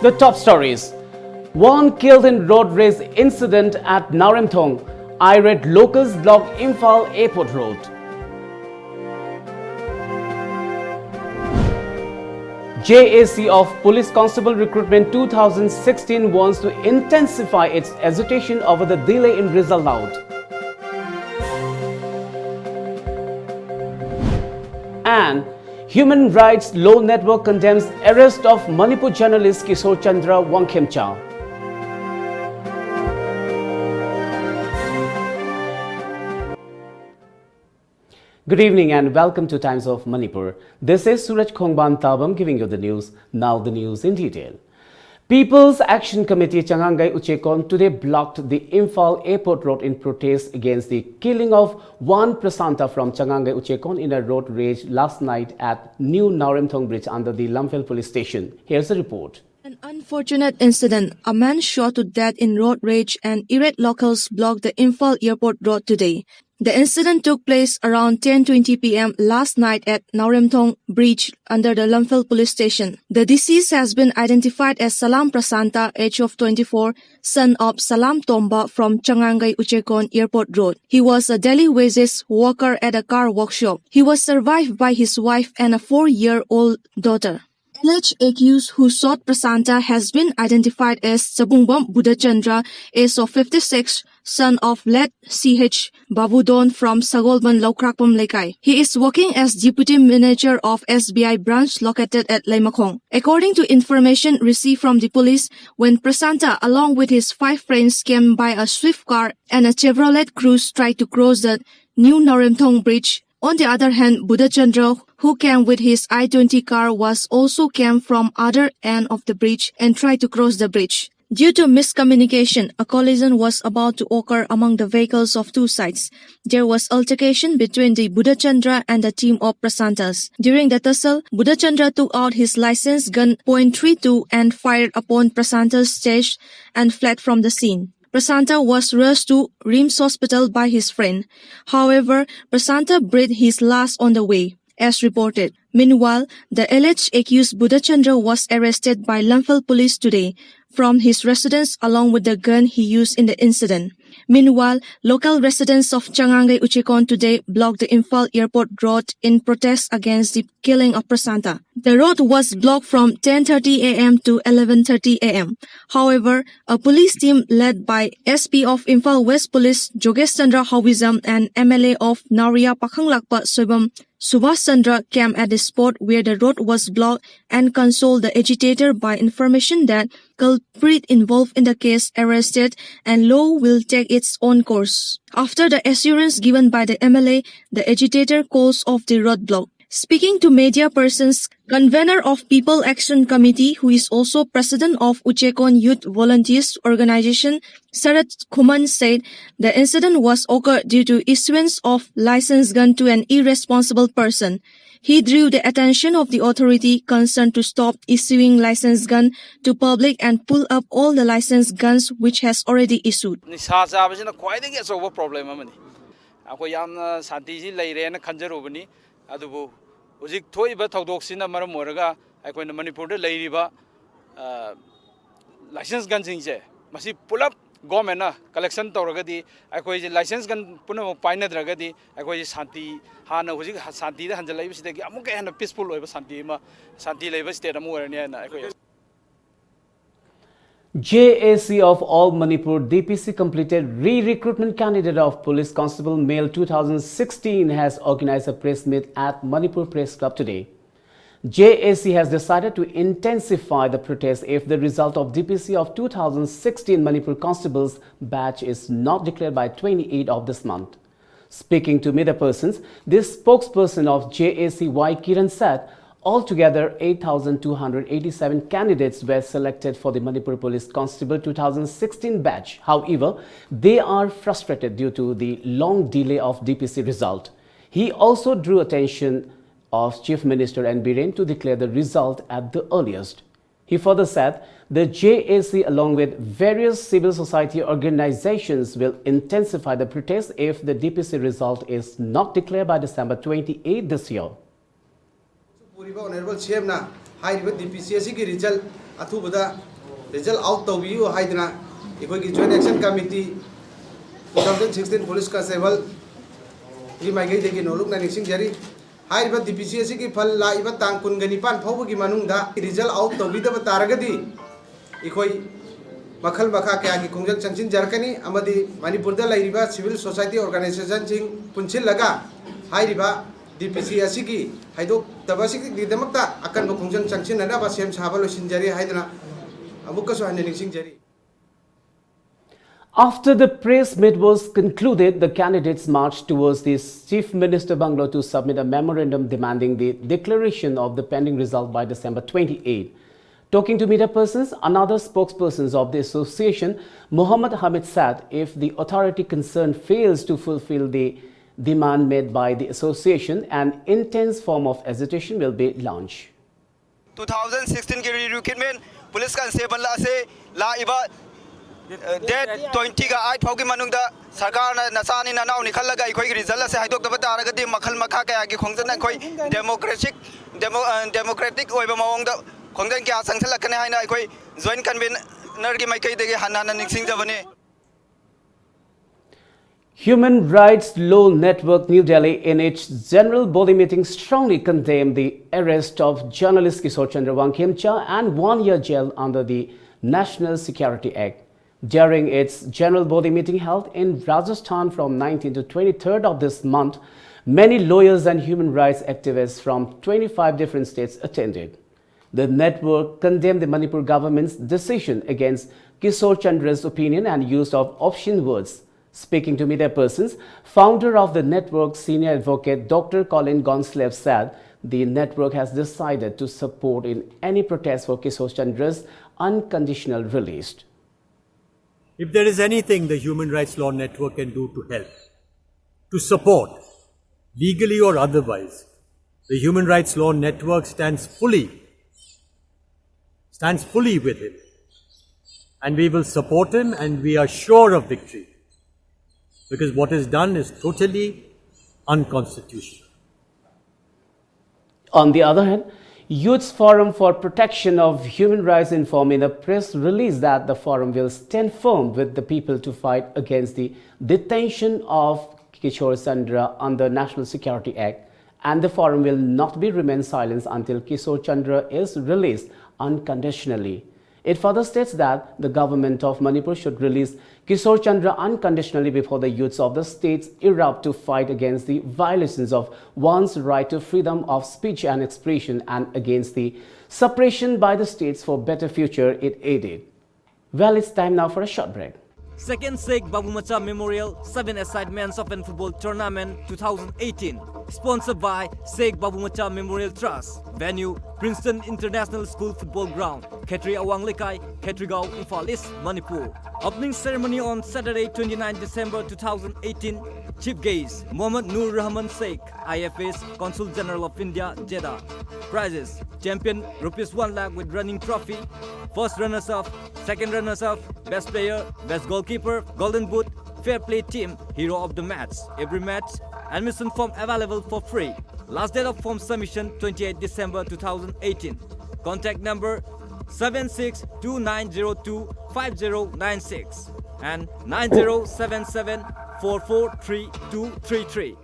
The top stories. One killed in road rage incident at Naoremthong. Irate locals block Imphal Airport Road. JAC of Police Constable Recruitment 2016 wants to intensify its agitation over the delay in result out. And Human Rights Law Network condemns arrest of Manipur journalist Kishorechandra Wangkhemcha. Good evening and welcome to Times of Manipur. This is SURAJ giving you the news. Now the news in detail. People's Action Committee Changangai Uchekon today blocked the Imphal Airport Road in protest against the killing of one Prasanta from Changangai Uchekon in a road rage last night at New Naoremthong Bridge under the Imphal police station. Here's a report. An unfortunate incident. A man shot to death in road rage and irate locals blocked the Imphal Airport Road today. The incident took place around 10:20 p.m. last night at Naoremthong Bridge under the Imphal police station. The deceased has been identified as Salam Prasanta, age of 24, son of Salam Tomba from Changangai Uchekon Airport Road. He was a daily wages worker at a car workshop. He was survived by his wife and a 4-year-old daughter. Alleged accused who shot Prasanta has been identified as Sabungbam Budachandra, age of 56, son of late C.H. Babudon from Sagolban Laukrakpam Lekai. He is working as deputy manager of SBI branch located at Laimakong. According to information received from the police, when Prasanta along with his 5 friends came by a swift car and a Chevrolet Cruze tried to cross the New Naoremthong Bridge. On the other hand, Budachandra, who came with his I-20 car, was also came from other end of the bridge and tried to cross the bridge. Due to miscommunication, a collision was about to occur among the vehicles of two sides. There was altercation between the Budachandra and the team of Prasantas. During the tussle, Budachandra took out his licensed gun .32 and fired upon Prasanta's stage and fled from the scene. Prasanta was rushed to Rims Hospital by his friend. However, Prasanta breathed his last on the way, as reported. Meanwhile, the alleged accused Budachandra was arrested by Imphal police today from his residence along with the gun he used in the incident. Meanwhile, local residents of Changangai Uchekon today blocked the Imphal Airport Road in protest against the killing of Prasanta. The road was blocked from 10:30 a.m. to 11:30 a.m. However, a police team led by SP of Imphal West Police Kishorechandra and MLA of Naria Pakhanglakpa Soibam Subhash Chandra came at the spot where the road was blocked and consoled the agitator by information that culprit involved in the case arrested and law will take its own course. After the assurance given by the MLA, the agitator calls off the roadblock. Speaking to media persons, convener of People Action Committee, who is also president of Uchekon Youth Volunteers Organization, SURAJ Khuman said the incident was occurred due to issuance of licensed gun to an irresponsible person. He drew the attention of the authority concerned to stop issuing licensed gun to public and pull up all the licensed guns which has already issued. Adubu Uzik Toiba Todoxina Maramoraga, I went to Manipur, Lady license guns in Jay. Masi pull up Gomena, collection Toragadi, I quit license gun Puno Pine Dragadi, I quit Santi, Hana, Uzik Santi, and the Labis, the Amuka and a peaceful over Santima, Santi Labor State Amor and I quit. JAC of All Manipur DPC completed re-recruitment candidate of Police Constable Male 2016 has organized a press meet at Manipur Press Club today. JAC has decided to intensify the protest if the result of DPC of 2016 Manipur Constables batch is not declared by 28 of this month. Speaking to media persons, this spokesperson of JAC Y Kiran said altogether, 8,287 candidates were selected for the Manipur Police Constable 2016 batch. However, they are frustrated due to the long delay of DPC result. He also drew attention of Chief Minister N. Biren to declare the result at the earliest. He further said the JAC along with various civil society organizations will intensify the protest if the DPC result is not declared by December 28 this year. Honorable CM na high DPC result Athubada result out of you Hydra, Equity Joint Action Committee 2016 Police Constable. You might get again, look like Jerry. High but the PCSC Pal Laiva Tank Kunganipan Pogi Manunda, result out of Vida Taragadi. Equity Makal Makaki Kunjak Chanchin Jarkani, Amadi Manipurda Laiva Civil Society Organization Ching Punchilaga, High Riva, DPCSC, Haido, Tabasiki, the Demata, Akan Kunjan Chanchin and Abasem Sabalo Sinjari Hydra, Abukaso and Sinjari. After the press meet was concluded, the candidates marched towards the Chief Minister Bungalow to submit a memorandum demanding the declaration of the pending result by December 28. Talking to media persons, another spokesperson of the association, Muhammad Hamid, said if the authority concerned fails to fulfill the demand made by the association, an intense form of agitation will be launched. 2016 के recruitment police constable ला से ला इबा date 20 का 8 फाउ के मनुंग दा सरकार ने नसानी ना now निकल लगा इकोई रिजल्ट से हाइदोक दबा तारगति मखल मखा के आगे खोंजन कोई डेमोक्रेटिक ओइबा मवंग दा खोंजन के आसंग से लकने हाइना इकोई जॉइन कन्वेनर की माइकई देगे हन्ना निक्सिंग जबने Human Rights Law Network New Delhi in its general body meeting strongly condemned the arrest of journalist Kishorechandra Wangkhemcha and 1 year jail under the National Security Act. During its general body meeting held in Rajasthan from 19th to 23rd of this month, many lawyers and human rights activists from 25 different states attended. The network condemned the Manipur government's decision against Kishorechandra's opinion and use of obscene words. Speaking to media persons, founder of the network, senior advocate Dr. Colin Gonsalves said the network has decided to support in any protest for Kishorechandra's unconditional release. If there is anything the Human Rights Law Network can do to help, to support, legally or otherwise, the Human Rights Law Network stands fully with him. And we will support him, and we are sure of victory. Because what is done is totally unconstitutional. On the other hand, Youth Forum for Protection of Human Rights informed in a press release that the forum will stand firm with the people to fight against the detention of Kishorechandra under National Security Act, and the forum will not be remain silent until Kishorechandra is released unconditionally. It further states that the government of Manipur should release Kishorechandra unconditionally before the youths of the states erupt to fight against the violations of one's right to freedom of speech and expression and against the suppression by the states for better future, it added. Well, it's time now for a short break. Second Sheikh Wangkhemcha Memorial 7-a-side Men's Open Football Tournament 2018, sponsored by Sheikh Wangkhemcha Memorial Trust. Venue, Princeton International School Football Ground, Khetri Awang Lekai, Khetrigao, Imphal East, Manipur. Opening ceremony on Saturday 29 December 2018. Chief guest, Mohammad Nur Rahman Sheikh, IFS Consul General of India, Jeddah. Prizes, champion ₹1 lakh with running trophy, first runners-up, second runners-up, best player, best goalkeeper, golden boot, fair play team, hero of the match. Every match, admission form available for free. Last date of form submission 28 December 2018. Contact number 7629025096 and 9077443233.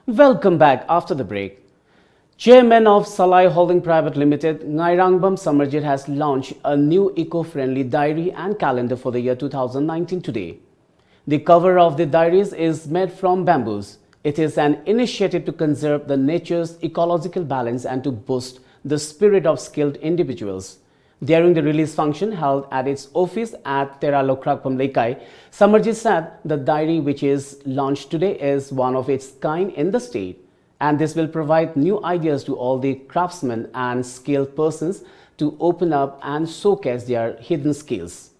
Welcome back after the break. Chairman of Salai Holding Private Limited, Naoremthong Samarjit has launched a new eco-friendly diary and calendar for the year 2019 today. The cover of the diaries is made from bamboos. It is an initiative to conserve the nature's ecological balance and to boost the spirit of skilled individuals. During the release function held at its office at Teralokrakpam Lekai, Samarjit said the diary which is launched today is one of its kind in the state, and this will provide new ideas to all the craftsmen and skilled persons to open up and showcase their hidden skills.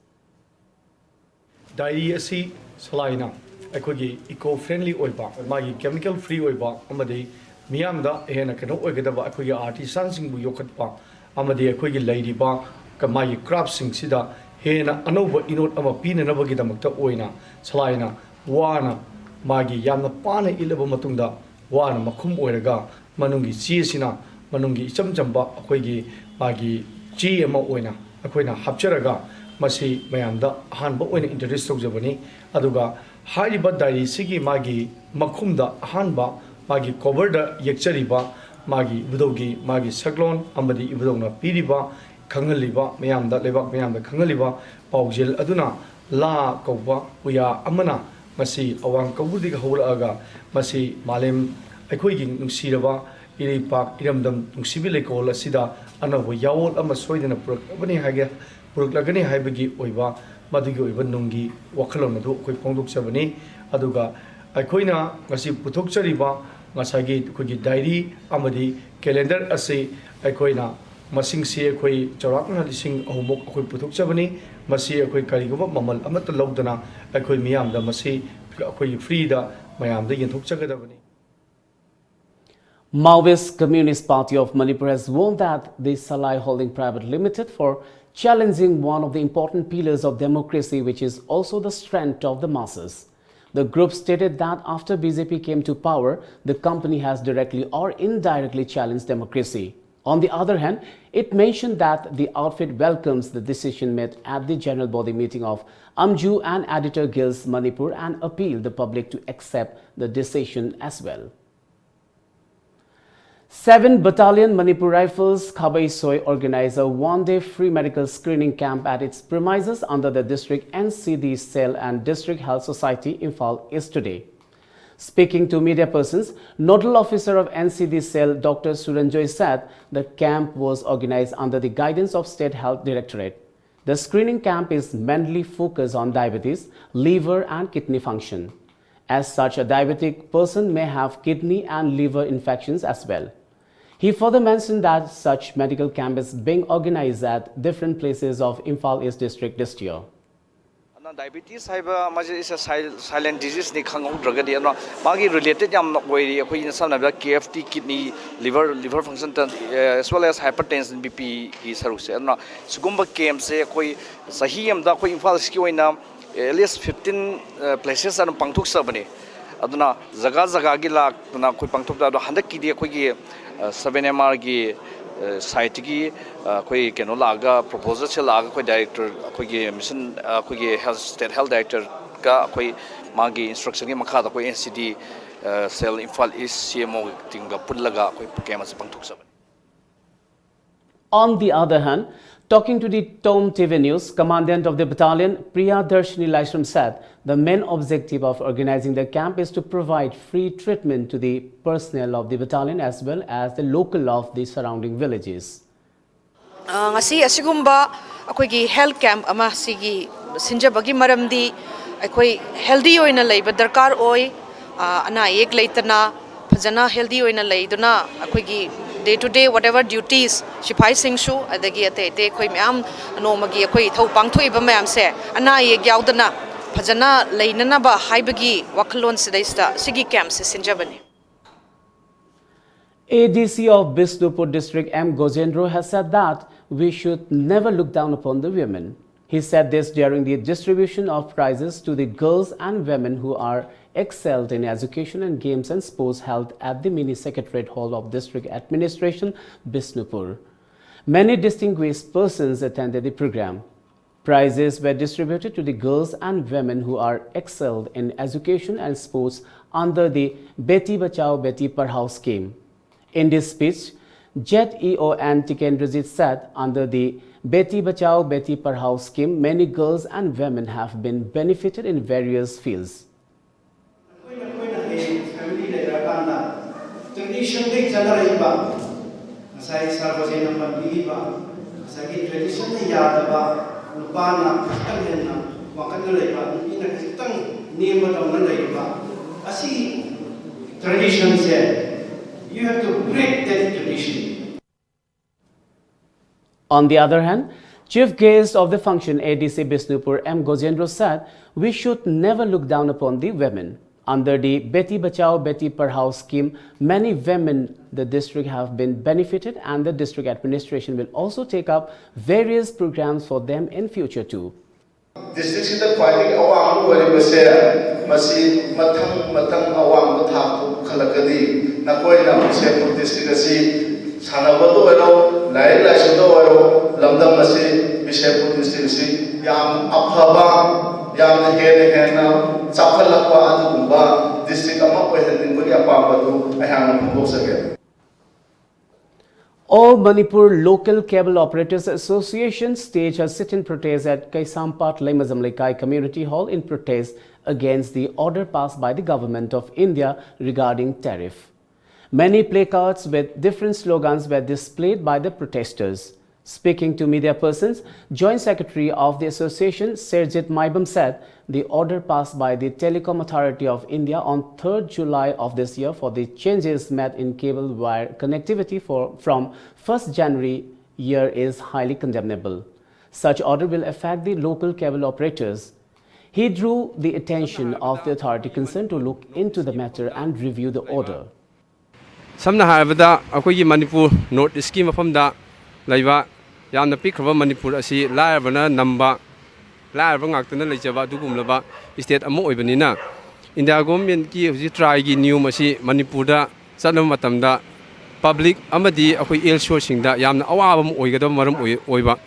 Diary asi salaina akogi eco-friendly oiba magi chemical free oiba amadi miyamda hena keno oigadaba akogi artisans sing bu yokatpa amadi akogi leiriba kamai crafts sing sida hena anoba inot ama pinanabagi damakta oina salaina wana magi yamna pana ilaba matungda wana makhum oiraga manungi chi sina manungi ichamchamba akogi magi ꯆꯦ ꯑꯃ ꯑꯣꯏꯅ ꯑꯩꯈꯣꯏꯅ ꯍꯥꯞꯆꯔꯒ ꯃꯁꯤ ꯃꯌꯥꯝꯗ ꯑꯍꯥꯟꯕ ꯑꯣꯏꯅ introduce ꯇꯧꯖꯕꯅꯤ ꯑꯗꯨꯒ ꯍꯥꯏꯔꯤꯕ ꯗꯥꯏꯔꯤꯁꯤꯒꯤ ꯃꯥꯒꯤ ꯃꯈꯨꯝꯗ ꯑꯍꯥꯟꯕ ꯃꯥꯒꯤ ꯀꯣꯕꯔꯗ ꯌꯦꯛꯆꯔꯤꯕ ꯃꯥꯒꯤ ꯏꯕꯨꯙꯧꯒꯤ ꯃꯥꯒꯤ ꯁꯛꯂꯣꯟ ꯑꯃꯗꯤ ꯏꯕꯨꯙꯧꯅ ꯄꯤꯔꯤꯕ ꯈꯪꯍꯜꯂꯤꯕ ꯃꯌꯥꯝꯗ ꯂꯩꯕꯥꯛ ꯃꯌꯥꯝꯗ ꯈꯪꯍꯜꯂꯤꯕ ꯄꯥꯎꯖꯦꯜ ꯑꯗꯨꯅ ꯂꯥ ꯀꯧꯕ ꯎꯌꯥ ꯑꯃꯅ ꯃꯁꯤ ꯑꯋꯥꯡ ꯀꯧꯕꯨꯗꯒꯤ ꯍꯧꯔꯛꯑꯒ ꯃꯁꯤ ꯃꯥꯂꯦꯝ ꯑꯩꯈꯣꯏꯒꯤ ꯅꯨꯡꯁꯤꯔꯕ ꯏꯔꯩꯄꯥꯛ ꯏꯔꯝꯗꯝ ꯅꯨꯡꯁꯤꯕꯤ ꯂꯩꯀꯣꯜ ꯑꯁꯤꯗ ꯑꯅꯧꯕ ꯌꯥꯋꯣꯜ ꯑꯃ ꯁꯣꯏꯗꯅ ꯄꯨꯔꯛꯂꯒꯅꯤ ꯍꯥꯏꯕꯒꯤ ꯑꯣꯏꯕ ꯃꯗꯨꯒꯤ ꯑꯣꯏꯕ ꯅꯨꯡꯒꯤ ꯋꯥꯈꯜꯂꯣꯟ ꯑꯗꯨ ꯑꯩꯈꯣꯏ ꯐꯣꯡꯗꯣꯛꯆꯕꯅꯤ ꯑꯗꯨꯒ ꯑꯩꯈꯣꯏꯅ ꯉꯁꯤ ꯄꯨꯊꯣꯛꯆꯔꯤꯕ ꯉꯁꯥꯏꯒꯤ ꯑꯩꯈꯣꯏꯒꯤ ꯗꯥꯏꯔꯤ ꯑꯃꯗꯤ ꯀꯦꯂꯦꯟꯗꯔ ꯑꯁꯤ ꯑꯩꯈꯣꯏꯅ ꯃꯁꯤꯡꯁꯤ ꯑꯩꯈꯣꯏ ꯆꯥꯎꯔꯥꯛꯅ 3,000 ꯑꯩꯈꯣꯏ ꯄꯨꯊꯣꯛꯆꯕꯅꯤ ꯃꯁꯤ ꯑꯩꯈꯣꯏ ꯀꯔꯤꯒꯨꯝꯕ ꯃꯃꯜ ꯑꯃꯠꯇ ꯂꯧꯗꯅ ꯑꯩꯈꯣꯏ ꯃꯤꯌꯥꯝꯗ ꯃꯁꯤ ꯑꯩꯈꯣꯏꯒꯤ ꯐ꯭ꯔꯤꯗ ꯃꯌꯥꯝꯗ ꯌꯦꯟꯊꯣꯛꯆꯒꯗꯕꯅꯤ Maoist Communist Party of Manipur has warned that the Salai Holding Private Limited for challenging one of the important pillars of democracy, which is also the strength of the masses. The group stated that after BJP came to power, the company has directly or indirectly challenged democracy. On the other hand, it mentioned that the outfit welcomes the decision made at the general body meeting of Amju and Editor Guilds Manipur and appealed the public to accept the decision as well. 7 Battalion Manipur Rifles Khabai Soy organized a one-day free medical screening camp at its premises under the District NCD Cell and District Health Society Imphal yesterday. Speaking to media persons, Nodal Officer of NCD Cell Dr. SURAJ said the camp was organized under the guidance of State Health Directorate. The screening camp is mainly focused on diabetes, liver and kidney function. As such, a diabetic person may have kidney and liver infections as well. He further mentioned that such medical camp is being organized at different places of Imphal East District this year. Diabetes is a silent disease. Related KFT, kidney, liver function, as well as hypertension, BP is Sugumba camps at least 15 places and Pangtuk Sabani. Aduna Zaga Gila, Pangtuk, 100 Kidi, 7MR site ki koi kenolaga proposal chalaga koi director koi mission koi health state health director ka koi magi instruction ki makha da koi NCD cell Imphal East CMO tinga pullaga koi kema se pangthuk sab. On the other hand, talking to the Tom TV News, Commandant of the battalion, Priya Darshini Laishram said the main objective of organizing the camp is to provide free treatment to the personnel of the battalion as well as the local of the surrounding villages. Ngasi asigumba akoigi health camp ama sigi sinjabagi maramdi akoi healthy oina leiba darkar oi ana ek leitana phajana healthy oina leiduna akoigi day to day whatever duties sipai singshu adagi ate khoi myam nomagi khoi thau pangthoiba myam se ana ye yaudana phajana leinana ba haibagi wakhalon sidaista sigi camp se sinjabani. ADC of Bishnupur District M. Gojendro has said that we should never look down upon the women. He said this during the distribution of prizes to the girls and women who are excelled in education and games and sports held at the Mini Secretariat Hall of District Administration, Bishnupur. Many distinguished persons attended the program. Prizes were distributed to the girls and women who are excelled in education and sports under the Beti Bachao Beti Padhao scheme. In this speech, JET EO and Tikendrajit said under the Beti Bachao Beti Padhao scheme, many girls and women have been benefited in various fields. You have to break that tradition. On the other hand, Chief Guest of the function ADC Bishnupur M. Gojendro said we should never look down upon the women. Under the Beti Bachao Beti Padhao scheme, many women the district have been benefited and the district administration will also take up various programs for them in future too. District fighting awang waribase masi matang awang thap khalakadi nakoi na Bishnupur district asi sanabado ero lai lai sudo ero lam ꯂꯝꯗꯝ ꯑꯁꯤ Bishenpur district ꯑꯁꯤ ꯌꯥꯝ ꯑꯐꯕ ꯌꯥꯝꯅ ꯍꯦꯟꯅ ꯆꯥꯎꯈꯠꯂꯛꯄ ꯑꯗꯨꯒꯨꯝꯕ district ꯑꯃ ꯑꯣꯏꯍꯟꯅꯤꯡꯕꯒꯤ ꯑꯄꯥꯝꯕꯗꯨ ꯑꯩꯍꯥꯛꯅ ꯐꯣꯡꯗꯣꯛꯆꯒꯦ. All Manipur Local Cable Operators Association staged a sit-in protest at Kaisampat Lemazam Lekai Community Hall in protest against the order passed by the Government of India regarding tariff. Many placards with different slogans were displayed by the protesters. Speaking to media persons, Joint Secretary of the Association, Serjit Maibam, said the order passed by the Telecom Authority of India on 3rd July of this year for the changes made in cable wire connectivity from 1st January year is highly condemnable. Such order will affect the local cable operators. He drew the attention of the authority concerned to look into the matter and review the order. Samna haibada akoigi Manipur North East ki mafamda laiba yamna pikraba Manipur asi laibana namba laibana ngaktana leijaba dugumlaba state amo oibanina India government ki huji try gi new masi Manipur da chanam matamda public amadi akoi el sourcing da yamna awaba mo oigada maram oiba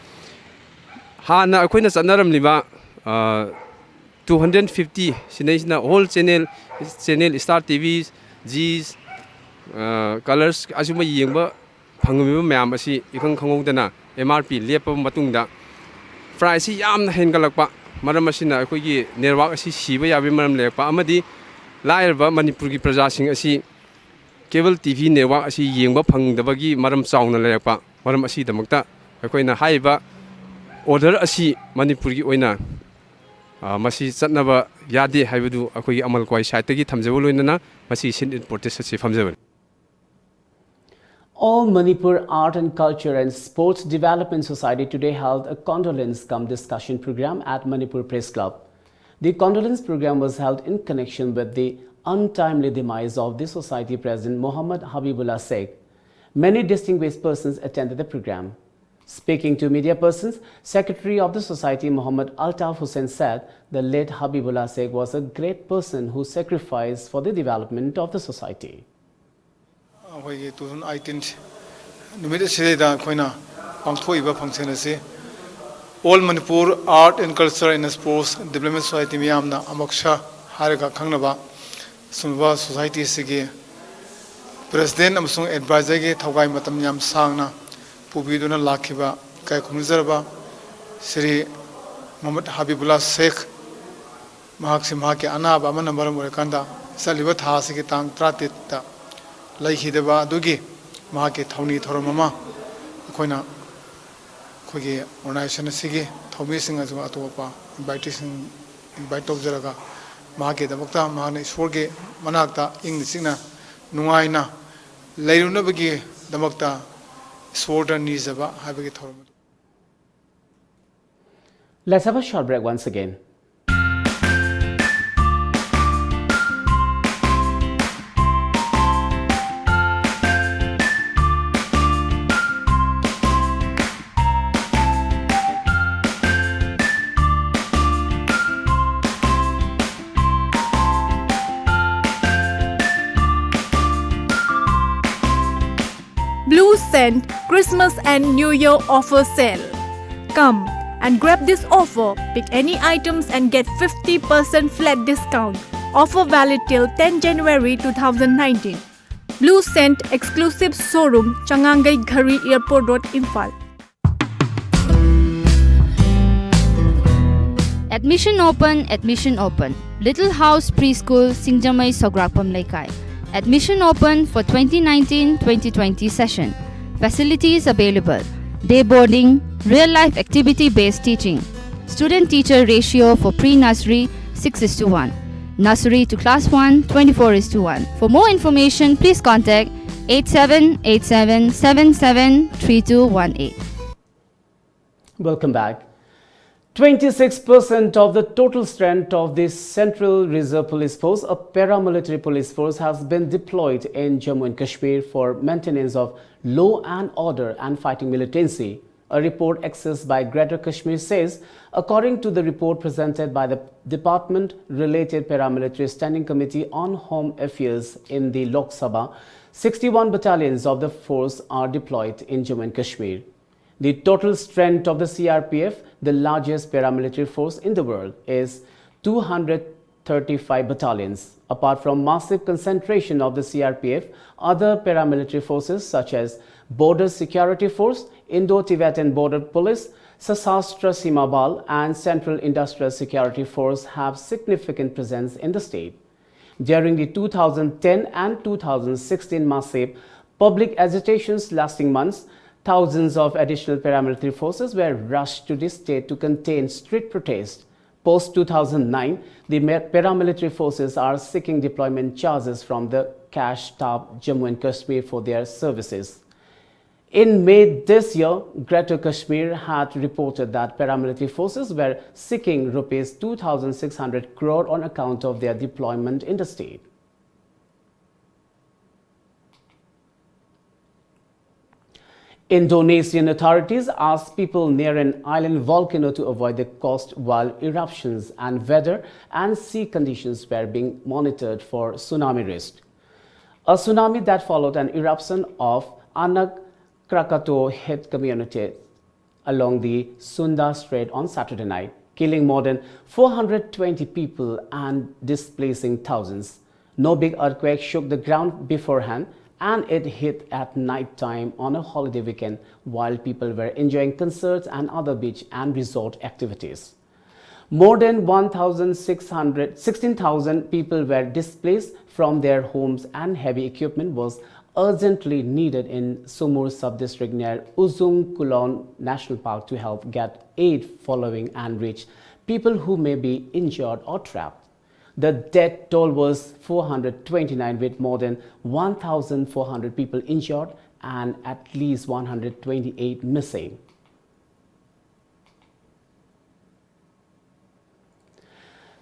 hana akoina chanaram liba 250 sinai whole channel Star TVs G's colors asuma yengba phangmiba mayam asi ikang khangongdana MRP lepa matungda price yamna hengalakpa maram asina akoigi network asi siba yabi maram lekpa amadi lairba Manipur gi praja sing asi cable TV network asi yengba phangdabagi maram chauna lekpa maram asi damakta akoina haiba order asi Manipur gi oina masi chatnaba yade haibadu akoigi amal kwai site gi thamjabo loinana masi sin protest asi famjaba. All Manipur Art and Culture and Sports Development Society today held a condolence cum discussion program at Manipur Press Club. The condolence program was held in connection with the untimely demise of the society president Muhammad Habibullah Sheikh. Many distinguished persons attended the program. Speaking to media persons, Secretary of the Society Muhammad Altaf Hussain said the late Habibullah Sheikh was a great person who sacrificed for the development of the society. 2018 numit asida koina pangthoiba function ase All Manipur Art and Culture and Sports Development Society miyamna amaksha haraga khangnaba sunba society sigi president amsung advisor ge thogai matam yam sangna pubiduna lakhiba kai khumzarba Sri Muhammad Habibullah Sheikh mahak simha ke anaba amana maram orekanda saliba tha sigi tang 30 ta Laihidaba Dugi, Mahaki Tony Toromama, Koina Kogi, Organization Sigi, Tomising as Atopa, invitation, invite of Zeraga, Mahaki, the Bokta, Mahani, Sworge, Manakta, Inglisina, Nuaina, Lairunabagi, the Bokta, Sworda Nizaba, Habagi Torom. Let's have a short break once again. Blue Scent Christmas and New Year offer sale. Come and grab this offer. Pick any items and get 50% flat discount. Offer valid till 10 January 2019. Blue Scent exclusive showroom, Changangai Ghari Airport Road, Imphal. Admission open. Little House Preschool, Singjamai Sograkpam Laikai. Admission open for 2019-2020 session. Facilities available. Day boarding, real-life activity-based teaching. Student-teacher ratio for pre-nursery 6:1. Nursery to class 1 24:1. For more information, please contact 8787773218. Welcome back. 26% of the total strength of the Central Reserve Police Force, a paramilitary police force, has been deployed in Jammu and Kashmir for maintenance of law and order and fighting militancy. A report accessed by Greater Kashmir says, according to the report presented by the department-related paramilitary standing committee on home affairs in the Lok Sabha, 61 battalions of the force are deployed in Jammu and Kashmir. The total strength of the CRPF, the largest paramilitary force in the world, is 235 battalions. Apart from massive concentration of the CRPF, other paramilitary forces such as Border Security Force, Indo-Tibetan Border Police, Sasastra Sima Bal and Central Industrial Security Force have significant presence in the state. During the 2010 and 2016 massive public agitations lasting months, thousands of additional paramilitary forces were rushed to the state to contain street protests. Post-2009, the paramilitary forces are seeking deployment charges from the cash-starved Jammu and Kashmir for their services. In May this year, Greater Kashmir had reported that paramilitary forces were seeking Rs 2,600 crore on account of their deployment in the state. Indonesian authorities asked people near an island volcano to avoid the coast while eruptions and weather and sea conditions were being monitored for tsunami risk. A tsunami that followed an eruption of Anak Krakatau hit community along the Sunda Strait on Saturday night, killing more than 420 people and displacing thousands. No big earthquake shook the ground beforehand, and it hit at night time on a holiday weekend while people were enjoying concerts and other beach and resort activities. More than 16,000 people were displaced from their homes and heavy equipment was urgently needed in Sumur sub-district near Ujung Kulon National Park to help get aid following and reach people who may be injured or trapped. The death toll was 429 with more than 1,400 people injured and at least 128 missing.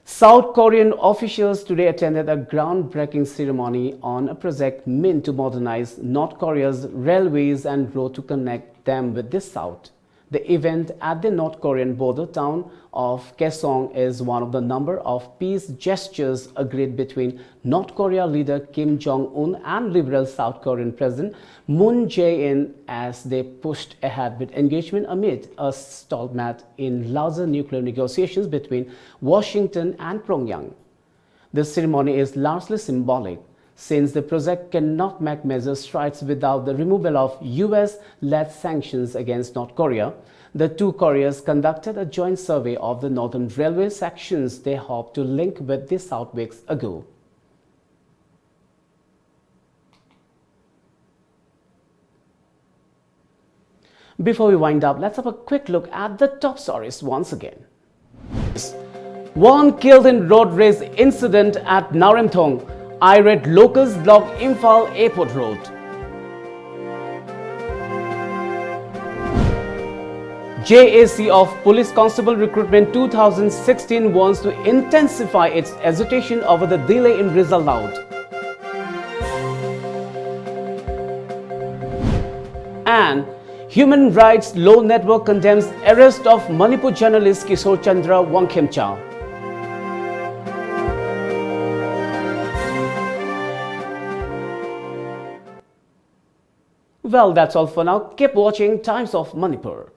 South Korean officials today attended a groundbreaking ceremony on a project meant to modernize North Korea's railways and roads to connect them with the South. The event at the North Korean border town of Kaesong is one of the number of peace gestures agreed between North Korea leader Kim Jong-un and liberal South Korean President Moon Jae-in as they pushed ahead with engagement amid a stalemate in larger nuclear negotiations between Washington and Pyongyang. The ceremony is largely symbolic, since the project cannot make major strides without the removal of US-led sanctions against North Korea. The two Koreas conducted a joint survey of the northern railway sections they hope to link with the South weeks ago. Before we wind up, let's have a quick look at the top stories once again. One killed in road rage incident at Naoremthong. Irate locals block Imphal Airport Road. JAC of Police Constable Recruitment 2016 wants to intensify its agitation over the delay in result out. And Human Rights Law Network condemns arrest of Manipur journalist Kishorechandra Wangkhemcha. Well, that's all for now. Keep watching Times of Manipur.